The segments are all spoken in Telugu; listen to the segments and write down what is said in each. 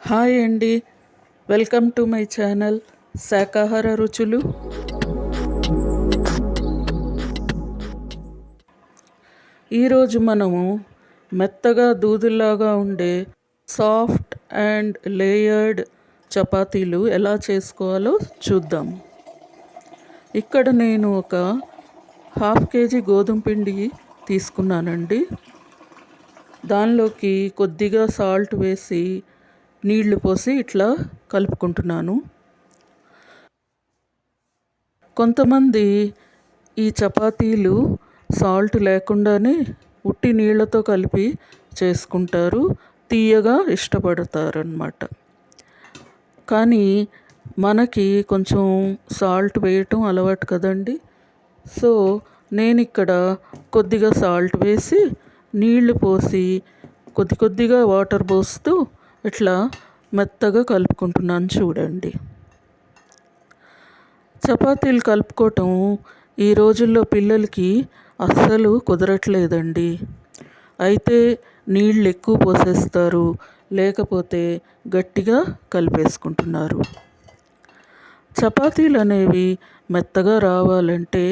హాయ్ అండి, వెల్కమ్ టు మై ఛానల్ శాకాహార రుచులు. ఈరోజు మనము మెత్తగా దూదుల్లాగా ఉండే సాఫ్ట్ అండ్ లేయర్డ్ చపాతీలు ఎలా చేసుకోవాలో చూద్దాం. ఇక్కడ నేను ఒక 1/2 కేజీ గోధుమ పిండి తీసుకున్నానండి. దానిలోకి కొద్దిగా సాల్ట్ వేసి నీళ్లు పోసి ఇట్లా కలుపుకుంటున్నాను. కొంతమంది ఈ చపాతీలు సాల్ట్ లేకుండానే ఉట్టి నీళ్ళతో కలిపి చేసుకుంటారు, తీయగా ఇష్టపడతారన్నమాట. కానీ మనకి కొంచెం సాల్ట్ వేయటం అలవాటు కదండి. సో నేను ఇక్కడ కొద్దిగా సాల్ట్ వేసి నీళ్లు పోసి కొద్దిగా వాటర్ పోస్తూ ఇట్లా మెత్తగా కలుపుకుంటున్నాను. చూడండి, చపాతీలు కలుపుకోవటం ఈ రోజుల్లో పిల్లలకి అస్సలు కుదరట్లేదండి. అయితే నీళ్ళు ఎక్కువ పోసేస్తారు, లేకపోతే గట్టిగా కలిపేసుకుంటున్నారు. చపాతీలు అనేవి మెత్తగా రావాలంటే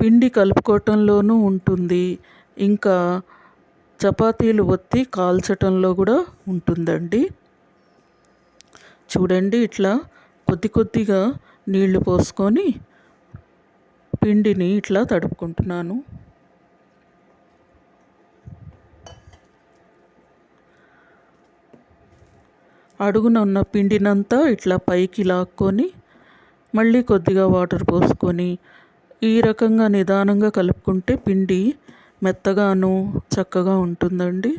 పిండి కలుపుకోవటంలోనూ ఉంటుంది, ఇంకా చపాతీలు ఒత్తి కాల్చటంలో కూడా ఉంటుందండి. చూడండి, ఇట్లా కొద్దిగా నీళ్లు పోసుకొని పిండిని ఇట్లా తడుపుకుంటున్నాను. అడుగున ఉన్న పిండినంతా ఇట్లా పైకి లాక్కొని మళ్ళీ కొద్దిగా వాటర్ పోసుకొని ఈ రకంగా నిదానంగా కలుపుకుంటే పిండి మెత్తగాను చక్కగా ఉంటుందండి.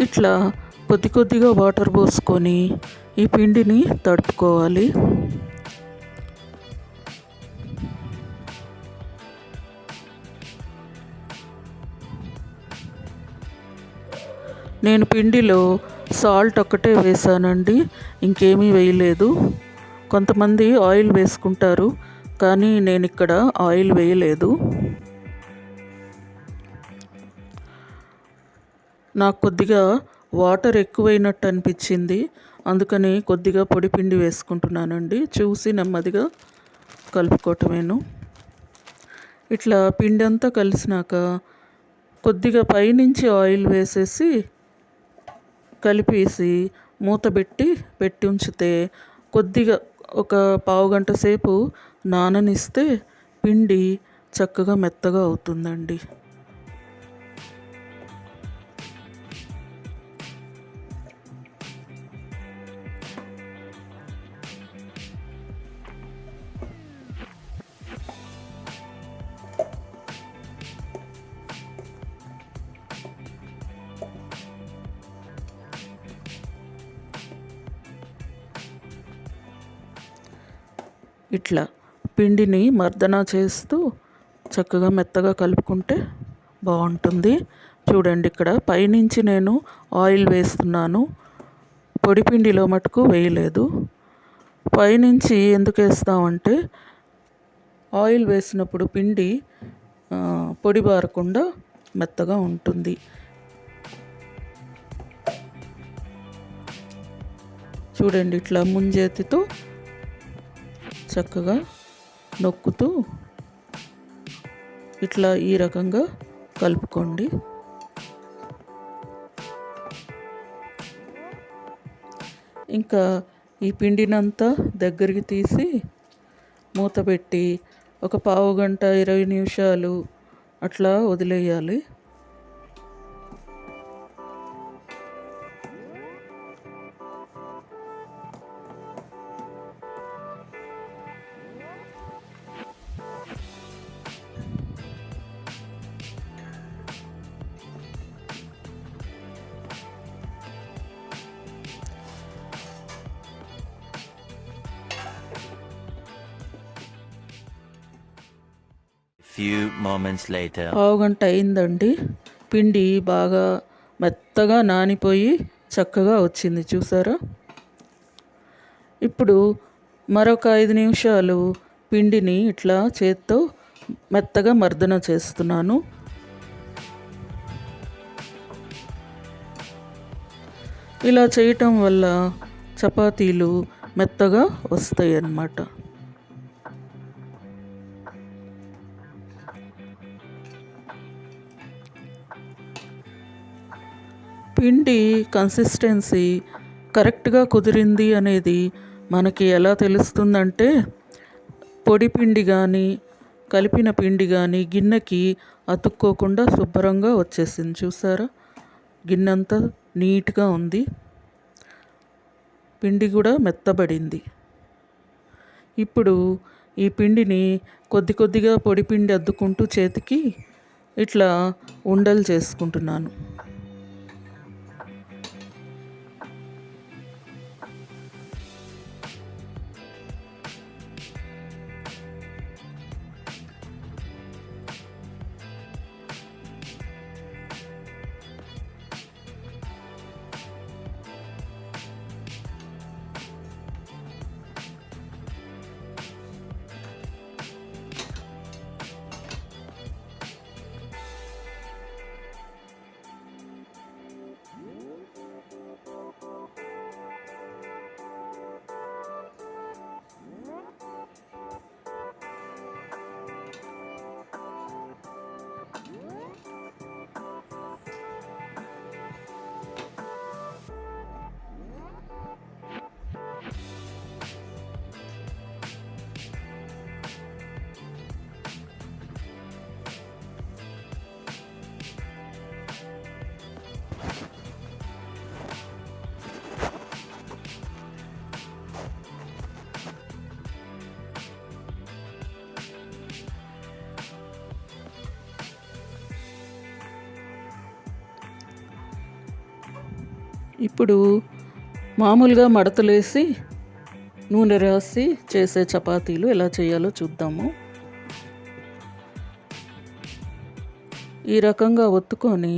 ఇట్లా కొద్దిగా వాటర్ పోసుకొని ఈ పిండిని తడుపుకోవాలి. నేను పిండిలో సాల్ట్ ఒక్కటే వేసానండి, ఇంకేమీ వేయలేదు. కొంతమంది ఆయిల్ వేసుకుంటారు, కానీ నేను ఇక్కడ ఆయిల్ వేయలేదు. నాకు కొద్దిగా వాటర్ ఎక్కువైనట్టు అనిపించింది, అందుకని కొద్దిగా పొడి పిండి వేసుకుంటున్నానండి. చూసి నెమ్మదిగా కలుపుకోవటమేను. ఇట్లా పిండి అంతా కలిసినాక కొద్దిగా పైనుంచి ఆయిల్ వేసేసి కలిపేసి మూత పెట్టి ఉంచితే కొద్దిగా ఒక పావుగంట సేపు నాననిస్తే పిండి చక్కగా మెత్తగా అవుతుందండి. ఇట్లా పిండిని మర్దన చేస్తూ చక్కగా మెత్తగా కలుపుకుంటే బాగుంటుంది. చూడండి, ఇక్కడ పైనుంచి నేను ఆయిల్ వేస్తున్నాను, పొడి పిండిలో మటుకు వేయలేదు. పైనుంచి ఎందుకు వేస్తామంటే ఆయిల్ వేసినప్పుడు పిండి పొడి బారకుండా మెత్తగా ఉంటుంది. చూడండి, ఇట్లా ముంజేతితో చక్కగా నొక్కుతూ ఇట్లా ఈ రకంగా కలుపుకోండి. ఇంకా ఈ పిండినంతా దగ్గరికి తీసి మూత పెట్టి ఒక పావు గంట 20 నిమిషాలు అట్లా వదిలేయాలి. Few moments later. పావు గంట అయిందండి. పిండి బాగా మెత్తగా నానిపోయి చక్కగా వచ్చింది, చూసారా? ఇప్పుడు మరొక 5 నిమిషాలు పిండిని ఇట్లా చేత్తో మెత్తగా మర్దన చేస్తున్నాను. ఇలా చేయటం వల్ల చపాతీలు మెత్తగా వస్తాయి అన్నమాట. పిండి కన్సిస్టెన్సీ కరెక్ట్గా కుదిరింది అనేది మనకి ఎలా తెలుస్తుందంటే, పొడి పిండి కానీ కలిపిన పిండి కానీ గిన్నెకి అతుక్కోకుండా శుభ్రంగా వచ్చేసింది, చూసారా? గిన్నెంతా నీట్గా ఉంది, పిండి కూడా మెత్తబడింది. ఇప్పుడు ఈ పిండిని కొద్ది కొద్దిగా పొడి పిండి అద్దుకుంటూ చేతికి ఇట్లా ఉండలు చేసుకుంటున్నాను. ఇప్పుడు మామూలుగా మడతలేసి నూనె రాసి చేసే చపాతీలు ఎలా చేయాలో చూద్దాము. ఈ రకంగా ఒత్తుకొని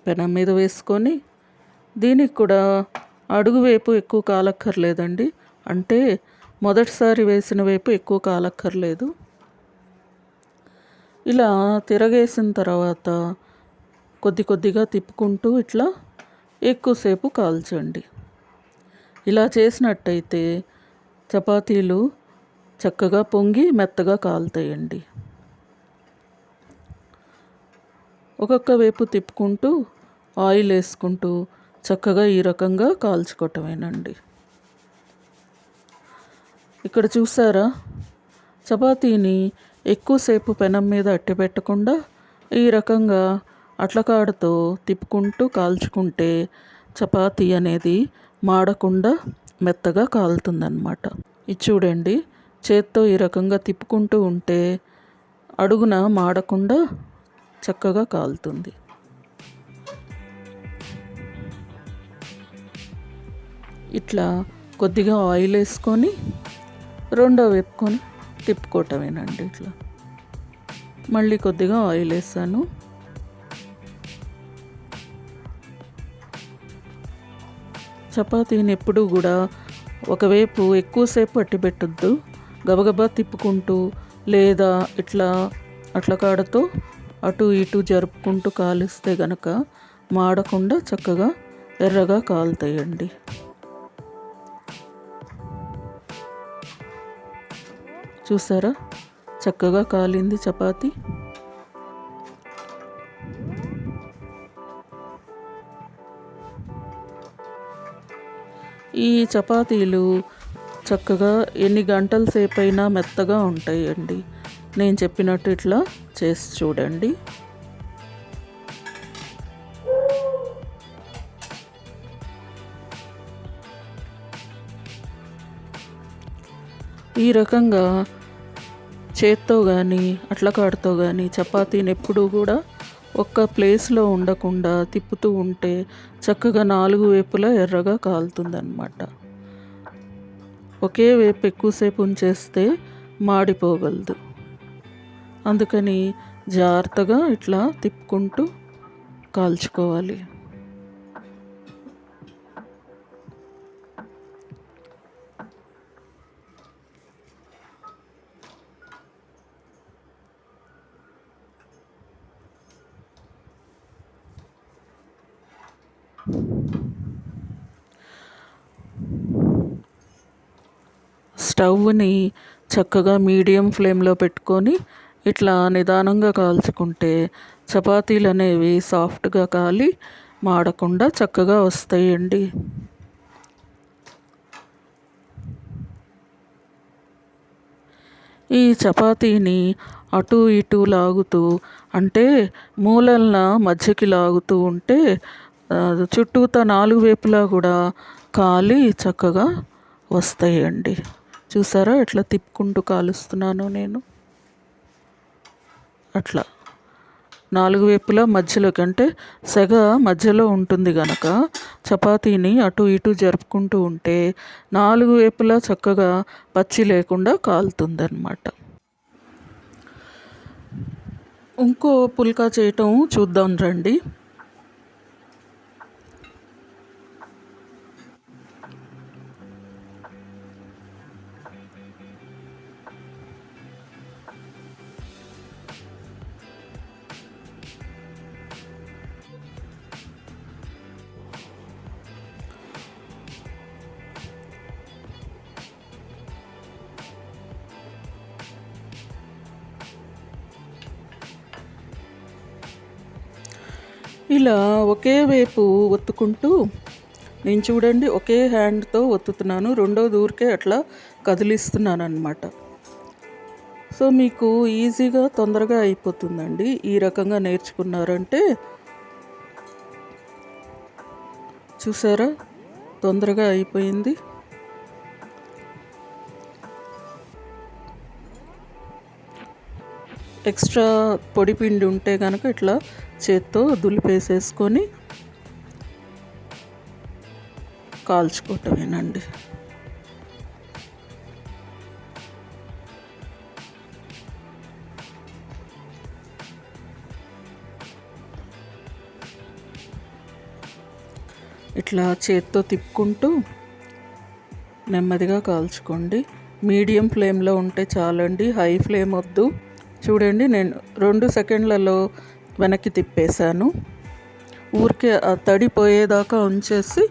పెనం మీద వేసుకొని, దీనికి కూడా అడుగు వైపు ఎక్కువ కాలక్కర్లేదండి, అంటే మొదటిసారి వేసిన వైపు ఎక్కువ కాలక్కర్లేదు. ఇలా తిరగేసిన తర్వాత కొద్ది కొద్దిగా తిప్పుకుంటూ ఇట్లా ఎక్కువసేపు కాల్చండి. ఇలా చేసినట్టయితే చపాతీలు చక్కగా పొంగి మెత్తగా కాలుతాయండి. ఒక్కొక్క వైపు తిప్పుకుంటూ ఆయిల్ వేసుకుంటూ చక్కగా ఈ రకంగా కాల్చుకోవటమేనండి. ఇక్కడ చూసారా, చపాతీని ఎక్కువసేపు పెనం మీద అట్టి పెట్టకుండా ఈ రకంగా అట్లకాడతో తిప్పుకుంటూ కాల్చుకుంటే చపాతీ అనేది మాడకుండా మెత్తగా కాలుతుందన్నమాట. ఇది చూడండి, చేత్తో ఈ రకంగా తిప్పుకుంటూ ఉంటే అడుగున మాడకుండా చక్కగా కాలుతుంది. ఇట్లా కొద్దిగా ఆయిల్ వేసుకొని రెండో వేపుకొని తిప్పుకోవటమేనండి. ఇట్లా మళ్ళీ కొద్దిగా ఆయిల్ వేసాను. చపాతీని ఎప్పుడూ కూడా ఒకవైపు ఎక్కువసేపు అట్టిపెట్టొద్దు. గబగబా తిప్పుకుంటూ లేదా ఇట్లా అట్లకాడతో అటు ఇటు జరుపుకుంటూ కాలిస్తే గనక మాడకుండా చక్కగా ఎర్రగా కాలుతాయండి. చూసారా, చక్కగా కాలింది చపాతీ. ఈ చపాతీలు చక్కగా ఎన్ని గంటల సేపు అయినా మెత్తగా ఉంటాయండి. నేను చెప్పినట్టు ఇట్లా చేసి చూడండి. ఈ రకంగా చేత్తో కానీ అట్లకాడతో కానీ చపాతీని ఎప్పుడూ కూడా ఒక్క ప్లేస్లో ఉండకుండా తిప్పుతూ ఉంటే చక్కగా 4 వైపులా ఎర్రగా కాలుతుందన్నమాట. ఒకే వైపు ఎక్కువసేపు ఉంచేస్తే మాడిపోగలదు. అందుకని జాగ్రత్తగా ఇట్లా తిప్పుకుంటూ కాల్చుకోవాలి. స్టవ్ని చక్కగా మీడియం ఫ్లేమ్లో పెట్టుకొని ఇట్లా నిదానంగా కాల్చుకుంటే చపాతీలు అనేవి సాఫ్ట్గా కాలి మాడకుండా చక్కగా వస్తాయండి. ఈ చపాతీని అటు ఇటు లాగుతూ అంటే మూలలన మధ్యకి లాగుతూ ఉంటే చుట్టూతా 4 వైపులా కూడా కాలి చక్కగా వస్తాయండి. చూసారా ఎట్లా తిప్పుకుంటూ కాలుస్తున్నాను నేను. అట్లా 4 వైపులా మధ్యలోకి అంటే సెగ మధ్యలో ఉంటుంది గనక చపాతీని అటు ఇటు జరుపుకుంటూ ఉంటే 4 వైపులా చక్కగా పచ్చి లేకుండా కాలుతుందన్నమాట. ఇంకో పుల్కా చేయటం చూద్దాం రండి. ఇలా ఒకే వైపు ఒత్తుకుంటూ నేను చూడండి ఒకే హ్యాండ్తో ఒత్తుతున్నాను, రెండోది ఊరికే అట్లా కదిలిస్తున్నాను అన్నమాట. సో మీకు ఈజీగా తొందరగా అయిపోతుందండి. ఈ రకంగా నేర్చుకున్నారంటే చూసారా తొందరగా అయిపోయింది. ఎక్స్ట్రా పొడి పిండి ఉంటే కనుక ఇట్లా చేత్తో దులిపేసేసుకొని కాల్చుకోవటమేనండి. ఇట్లా చేత్తో తిప్పుకుంటూ నెమ్మదిగా కాల్చుకోండి. మీడియం ఫ్లేమ్లో ఉంటే చాలండి, హై ఫ్లేమ్ వద్దు. చూడండి నేను 2 సెకండ్లలో వెనక్కి తిప్పేశాను. ఊరికే ఆ తడి పోయేదాకా ఉంచేసి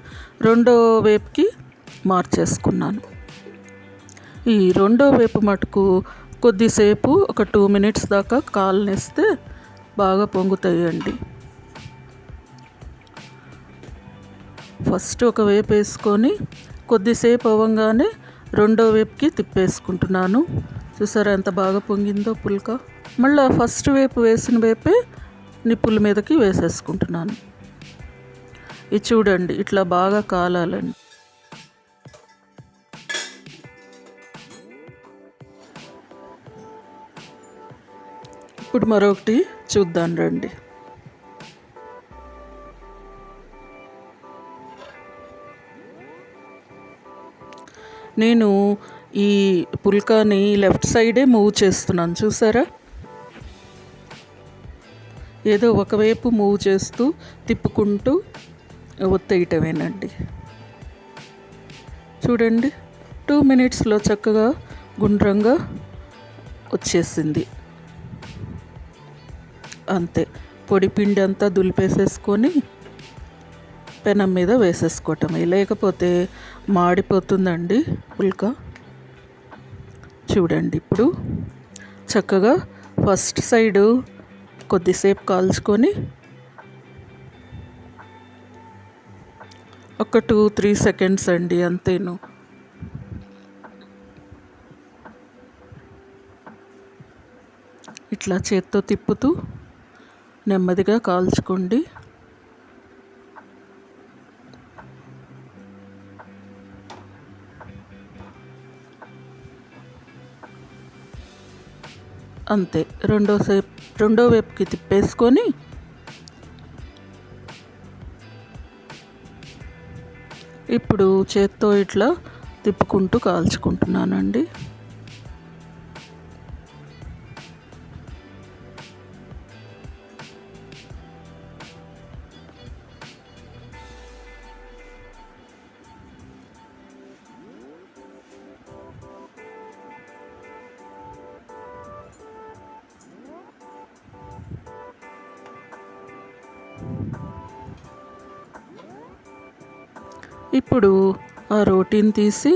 రెండో వైపుకి మార్చేసుకున్నాను. ఈ రెండో వైపు మటుకు కొద్దిసేపు ఒక 2 మినిట్స్ దాకా కాలనిస్తే బాగా పొంగుతాయండి. ఫస్ట్ ఒక వైపు వేసుకొని కొద్దిసేపు అవ్వగానే రెండో వైపుకి తిప్పేసుకుంటున్నాను. చూసారా ఎంత బాగా పొంగిందో పుల్కా. మళ్ళీ ఫస్ట్ వైపు వేసిన వైపే నిప్పుల మీదకి వేసేసుకుంటున్నాను. ఇది చూడండి ఇట్లా బాగా కాలాలండి. ఇప్పుడు మరొకటి చూద్దాం రండి. నేను ఈ పుల్కాని లెఫ్ట్ సైడే మూవ్ చేస్తున్నాను చూసారా. ఏదో ఒకవైపు మూవ్ చేస్తూ తిప్పుకుంటూ ఒత్తేయటమేనండి. చూడండి 2 మినిట్స్లో చక్కగా గుండ్రంగా వచ్చేసింది. అంతే, పొడి పిండి అంతా దులిపేసేసుకొని పెనం మీద వేసేసుకోవటమే, లేకపోతే మాడిపోతుందండి పుల్కా. చూడండి ఇప్పుడు చక్కగా ఫస్ట్ సైడు కొద్దిసేపు కాల్చుకొని ఒక 2-3 సెకండ్స్ అండి, అంతేను. ఇట్లా చేత్తో తిప్పుతూ నెమ్మదిగా కాల్చుకోండి. అంతే, రెండో వైపుకి తిప్పేసుకొని ఇప్పుడు చేత్తో ఇట్లా తిప్పుకుంటూ కాల్చుకుంటున్నానండి. ఇప్పుడు ఆ రోటీని తీసి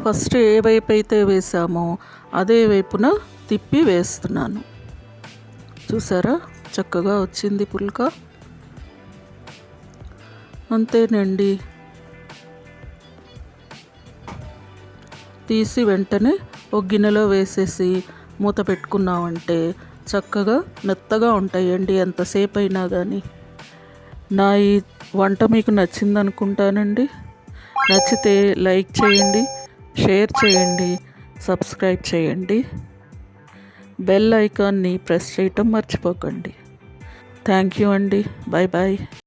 ఫస్ట్ ఏ వైపు అయితే వేసామో అదే వైపున తిప్పి వేస్తున్నాను. చూసారా, చక్కగా వచ్చింది పుల్కా. అంతేనండి. తీసి వెంటనే ఒక గిన్నెలో వేసేసి మూత పెట్టుకున్నామంటే చక్కగా మెత్తగా ఉంటాయండి ఎంతసేపు అయినా కానీ. నా ఈ వంట మీకు నచ్చింది అనుకుంటానండి. నచ్చితే లైక్ చేయండి, షేర్ చేయండి, సబ్స్క్రైబ్ చేయండి. బెల్ ఐకాన్ని ప్రెస్ చేయటం మర్చిపోకండి. థ్యాంక్ యూ అండి. Bye bye.